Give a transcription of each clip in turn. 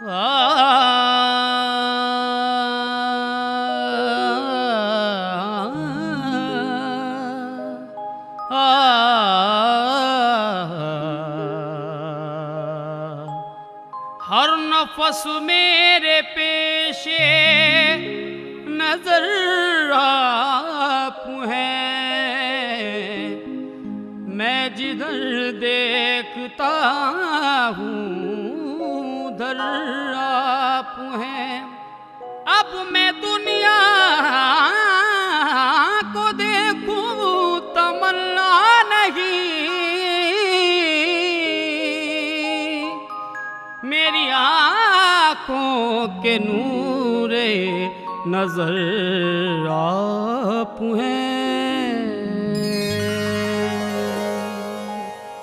हर नफस मेरे पेशे नजर आप हैं, मैं जिधर देखता हूँ उधर आप हैं। अब मैं दुनिया को देखूं तमन्ना नहीं, मेरी आँखों के नूरे नजर आप हैं।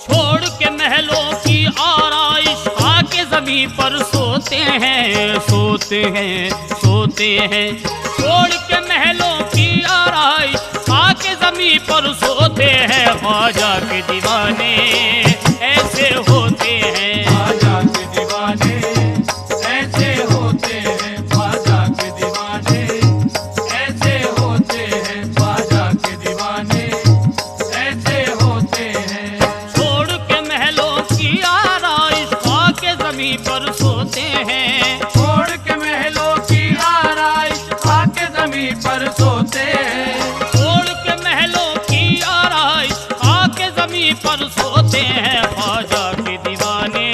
छोड़ के महलों की आराइश आके ज़मीं पर सोते हैं, सोते हैं, सोते हैं। छोड़ के महलों की आराइश आके ज़मीं पर सोते हैं। ख्वाजा के दीवाने ऐसे होते हैं, ख्वाजा के दीवाने ऐसे होते हैं, ख्वाजा के दीवाने ऐसे होते हैं, ख्वाजा के दीवाने ऐसे होते हैं। छोड़ के महलों की आराइश आके ज़मीं पर सोते हैं, छोड़ के महलों की आराइश आके ज़मीं पर सोते हैं, छोड़ के महलों की आराइश आके ज़मीं पर सोते हैं। ख्वाजा के दीवाने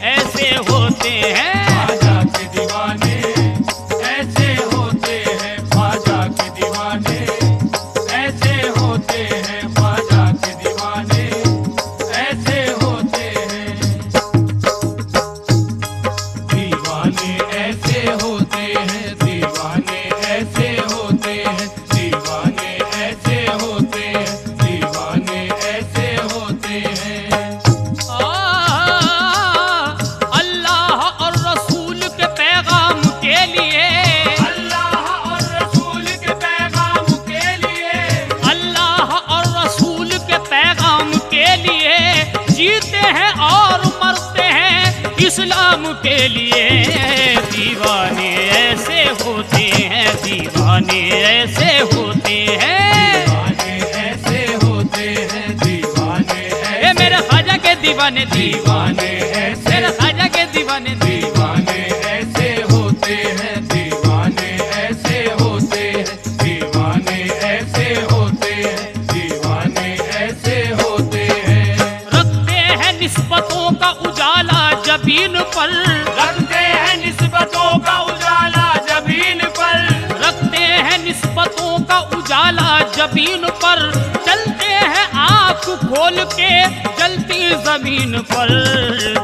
ऐसे होते हैं, ख्वाजा के दीवाने ऐसे होते हैं, ख्वाजा के दीवाने ऐसे होते हैं, ख्वाजा के दीवाने ऐसे होते हैं। दीवाने ऐसे होते हैं, दीवाने ऐसे होते हैं, दीवाने ऐसे होते हैं, दीवाने ऐसे होते हैं। अल्लाह और रसूल के पैगाम के लिए, अल्लाह और रसूल के पैगाम के लिए, अल्लाह और रसूल के पैगाम के लिए जीते हैं और मरते हैं इस्लाम के लिए। दीवाने ऐसे होते हैं, दीवाने ऐसे होते हैं, दीवाने ऐसे होते हैं, दीवाने ये मेरे ख्वाजा के दीवाने, दीवाने ऐसे मेरे ख्वाजा के दीवाने, दीवाने ऐसे होते हैं, दीवाने ऐसे होते हैं, दीवाने ऐसे होते हैं, दीवाने ऐसे होते हैं। रखते हैं निस्बतों का उजाला जबीन पर, रखते हैं निस्बतों का उजाला जमीन पर, रखते हैं निस्बतों का उजाला जबीन पर। चलते हैं आँख खोल के जलती जमीन पर।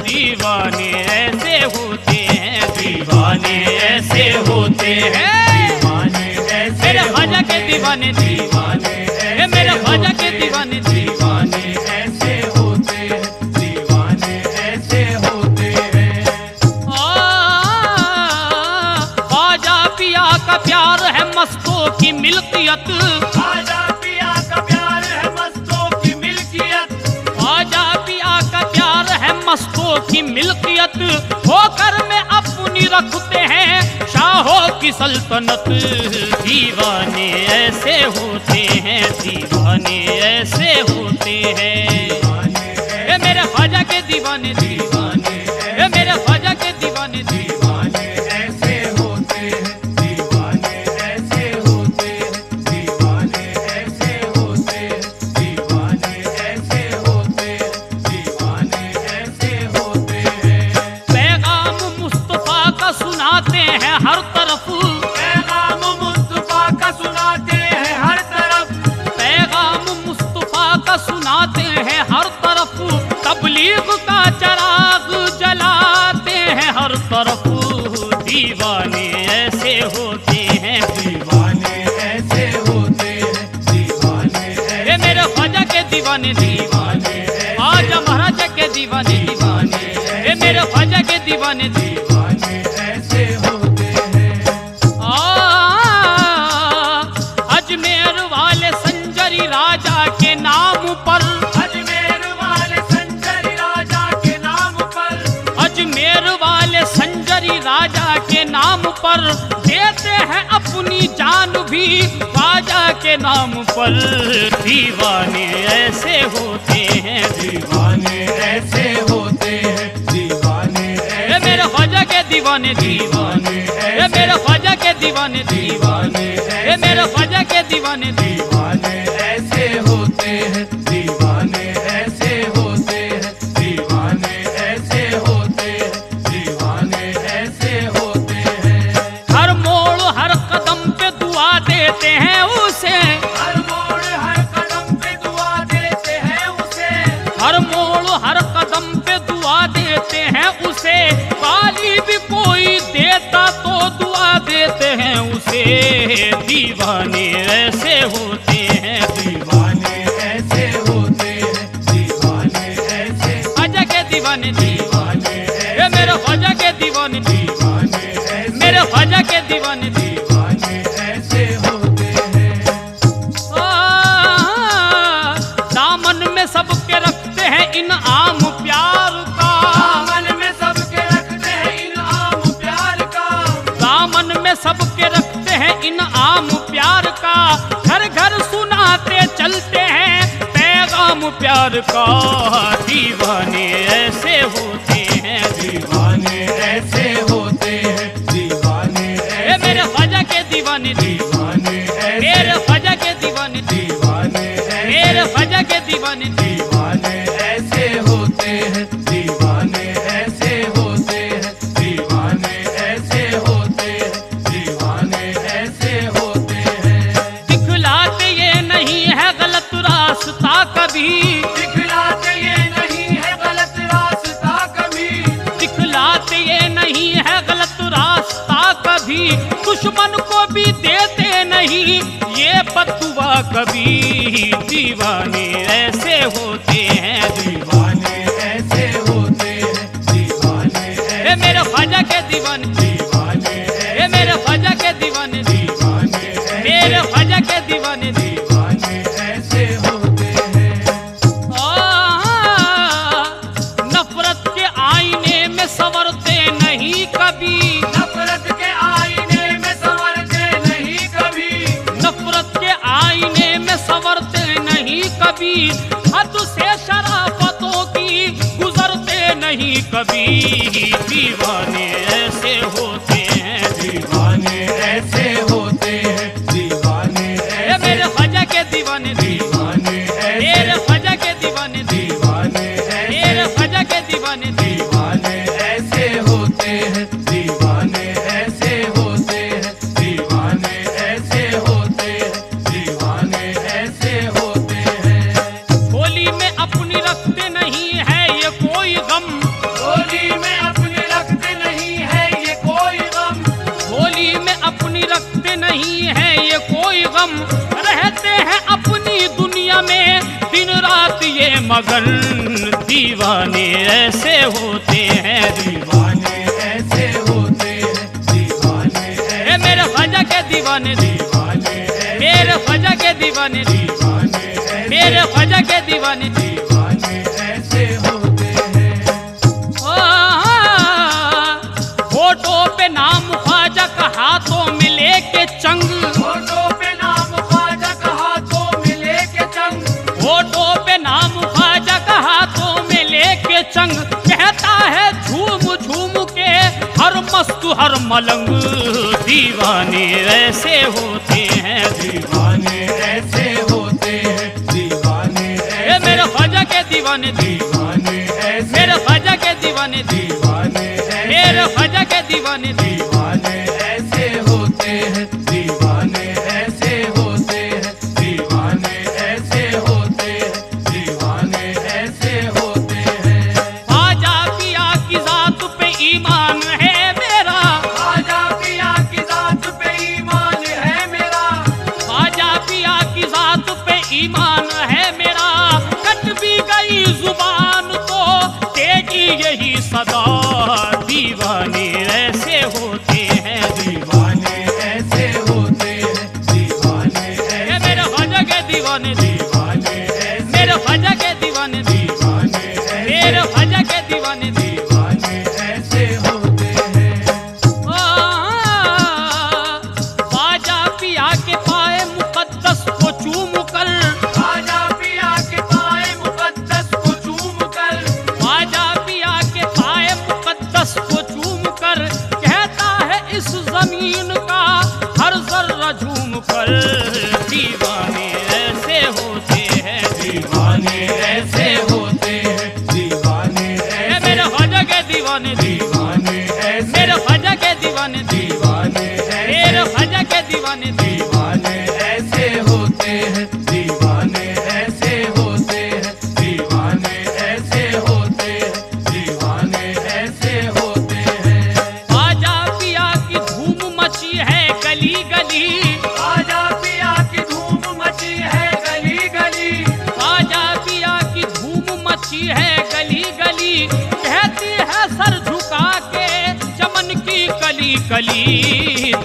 दीवाने ऐसे होते हैं, दीवाने ऐसे होते हैं, दीवाने ऐसे मेरे ख्वाजा के दीवाने, दीवाने ये मेरे ख्वाजा के दीवाने, दीवाने ऐसे होते हैं, दीवाने ऐसे होते हैं। ख्वाजा पिया का प्यार है मस्तों की मिल्कियत, ख्वाजा पिया का प्यार है मस्तों की मिल्कियत, ख्वाजा पिया का प्यार है मस्तों की मिल्कियत। होकर में अपनी रखते हैं शाहों की सल्तनत। दीवाने ऐसे होते हैं, दीवाने ऐसे होते हैं, ये मेरे ख्वाजा के दीवाने, दीवाने ये मेरे ख्वाजा के दीवाने, दीवाने ऐसे होते हैं, दीवाने ऐसे होते हैं, दीवाने ऐसे होते हैं, दीवाने ऐसे होते हैं, दीवाने ऐसे होते हैं। पैगाम मुस्तफा का सुनाते हैं हर तरफ, पैगाम मुस्तफा का सुनाते हैं हर तरफ, पैगाम मुस्तफा का सुनाते हैं हर तरफ। तबलीग का चराग जलाते हैं हर तरफ। दीवाने ऐसे होते हैं, दीवाने ऐसे होते हैं, दीवाने ये मेरे ख्वाजा के दीवाने, दीवाने आजा महाराजा के दीवाने, ये मेरे ख्वाजा के दीवाने, दीवाने ऐसे होते हैं। अजमेर वाले संजरी राजा के नाम पर, अजमेर वाले संजरी राजा के नाम पर, अजमेर वाले संजरी राजा के नाम पर देते हैं अपनी जान भी, राजा के नाम पर दीवाने ऐसे होते हैं, दीवाने ऐसे होते हैं, दीवाने ये मेरे ख्वाजा के दीवाने दीवाने, ये मेरे ख्वाजा के दीवाने दीवाने, ये मेरे ख्वाजा के दीवाने दीवाने ऐसे होते हैं, दीवाने ऐसे होते हैं, दीवाने ऐसे होते हैं, दीवाने ऐसे होते हैं। हर मोड़ हर कदम पे दुआ देते हैं उसे, हर मोड़ हर कदम पे दुआ देते हैं उसे, हर मोड़ हर कदम पे दुआ देते हैं उसे, गाली भी कोई देता तो दुआ देते हैं उसे, दीवाने ऐसे होते हैं, दीवाने ऐसे होते हैं, दीवाने ऐसे, ख्वाजा के दीवाने दीवाने ये मेरे ख्वाजा के दीवाने, दीवाने ऐसे, मेरे ख्वाजा के दीवाने दीवाने ऐसे होते हैं। दामन में सबके रखते हैं इनाम प्यार का, दामन में सबके रखते हैं इनाम प्यार का, दामन में सबके रखते हैं इनाम प्यार का, घर घर सुनाते चलते हैं पैगाम प्यार का, दीवाने ऐसे होते हैं, दीवाने ऐसे होते हैं, दीवाने ये मेरे ख्वाजा के दीवाने, दीवाने मेरे ख्वाजा के दीवाने, दीवाने मेरे ख्वाजा के दीवाने, दीवाने ऐसे होते हैं, दीवाने ऐसे होते हैं, दीवाने ऐसे होते हैं, दीवाने ऐसे होते हैं। दिखलाते ये नहीं है गलत रास्ता कभी, दिखलाते ये नहीं है गलत रास्ता कभी, दिखलाते ये नहीं है गलत रास्ता कभी, दुश्मन को भी देते नहीं ये बददुआ कभी, दीवाने ऐसे होते हैं, दीवाने ऐसे होते हैं, दीवाने ये मेरे ख्वाजा के दीवाने, दीवाने ये मेरे ख्वाजा के दीवाने, दीवाने मेरे ख्वाजा के दीवाने, दीवाने ऐसे होते हैं। नफरत के आईने में संवरते नहीं कभी, नफरत के आईने में संवरते नहीं कभी, नफरत के आईने में संवरते नहीं कभी, हद से शराफतों की गुजरते नहीं कभी, दीवाने ऐसे होते हैं, दीवाने ऐसे होते हैं, दीवाने ये मेरे ख्वाजा के दीवाने, दीवाने मेरे ख्वाजा के दीवाने, दीवाने मेरे ख्वाजा के दीवाने, दीवाने ऐसे होते हैं, दीवाने ऐसे होते हैं, दीवाने ऐसे होते हैं, दीवाने ऐसे होते हैं। होली में अपनी रखते नहीं है ये कोई गम, होली में अपनी रखते नहीं है ये कोई गम, होली में अपनी रखते नहीं है ये कोई गम, रहते हैं अपनी दुनिया में दिन रात ये मगन, दीवाने ऐसे होते हैं, दीवाने ऐसे होते हैं, दीवाने ये मेरे ख्वाजा के दीवाने, दीवाने मेरे ख्वाजा के दीवाने, दीवाने मेरे ख्वाजा के दीवाने, दीवाने ऐसे होते हैं। फोटो पे नाम ख्वाजा का हाथों में लेके चंग, फोटो पे नाम ख्वाजा का हाथों में लेके चंग, फोटो पे नाम ख्वाजा का हाथों में लेके चंग, कहता है झूम झूम के हर मस्त हर मलंग, दीवाने ऐसे होते हैं, दीवाने ऐसे होते हैं, दीवाने ये मेरे ख्वाजा के दीवाने, दीवाने ऐसे मेरे ख्वाजा के दीवाने, दीवाने मेरे ख्वाजा के दीवाने, दीवाने ऐसे होते हैं, दीवाने ऐसे होते हैं, दीवाने ऐसे होते हैं, दीवाने ऐसे होते हैं। ख्वाजा पिया की जात पे ईमान है मेरा, ख्वाजा पिया की जात पे ईमान है मेरा, ख्वाजा पिया की जात पे ईमान है मेरा, कट भी गई जुबान तो देगी यही सदा, दीवाने ऐसे होते हैं, दीवाने ऐसे होते हैं, दीवाने ये मेरे ख्वाजा के दीवाने, दीवाने ऐसे मेरे ख्वाजा के दीवाने, दीवाने मेरे ख्वाजा के दीवाने, दीवाने ऐसे होते हैं। दीवाने दीवाने ऐसे मेरे ख्वाजा के दीवाने दीवाने मेरे ऐसे ख्वाजा के दीवाने दीवाने ऐसे होते हैं दीवाने ऐसे होते हैं दीवाने ऐसे होते हैं दीवाने ऐसे होते हैं ख्वाजा पिया की धूम मची है गली गली आजा पिया की धूम मची है गली गली ख्वाजा पिया की धूम मची है गली गली कहती है सर झुका के चमन की कली कली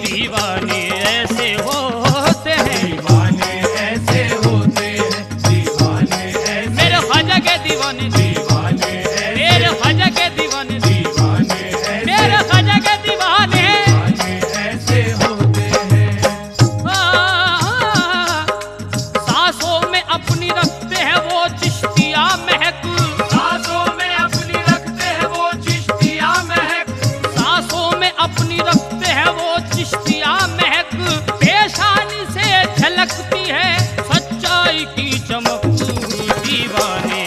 दीवाने ऐसे होते हैं दीवाने ऐसे होते हैं दीवाने ऐसे मेरे ख्वाजा के दीवाने दीवाने ऐसे मेरे ख्वाजा के दीवाने दीवाने ऐसे मेरे ख्वाजा के दीवाने दीवाने ऐसे होते हैं सांसों में अपनी रखते हैं वो चिश्तिया महक सांसों में अपनी रखते हैं वो चिश्तिया महक सांसों में अपनी रखते हैं वो चिश्तिया महक पेशानी से झलकती है सच्चाई की चमक दीवाने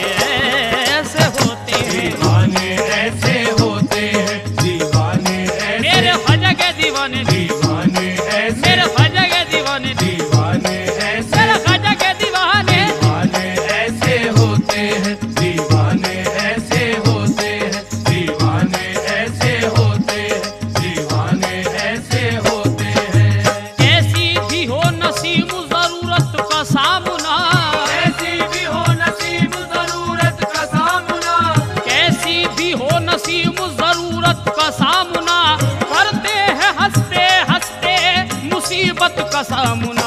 ऐसे होते हैं दीवाने ऐसे होते हैं दीवाने ऐसे मेरे ख्वाजा के दीवाने दीवाने ऐसे मेरे ख्वाजा के दीवाने दीवाने ऐसे मेरे ख्वाजा के दीवाने दीवाने ऐसे होते हैं दीवाने ऐसे होते हैं दीवाने ऐसे होते हैं दीवाने ऐसे होते हैं कैसी भी हो नसीब जरूरत का सामना ऐसी भी हो नसीब जरूरत का सामना कैसी भी हो नसीब जरूरत का सामना करते हैं हंसते हंसते मुसीबत का सामना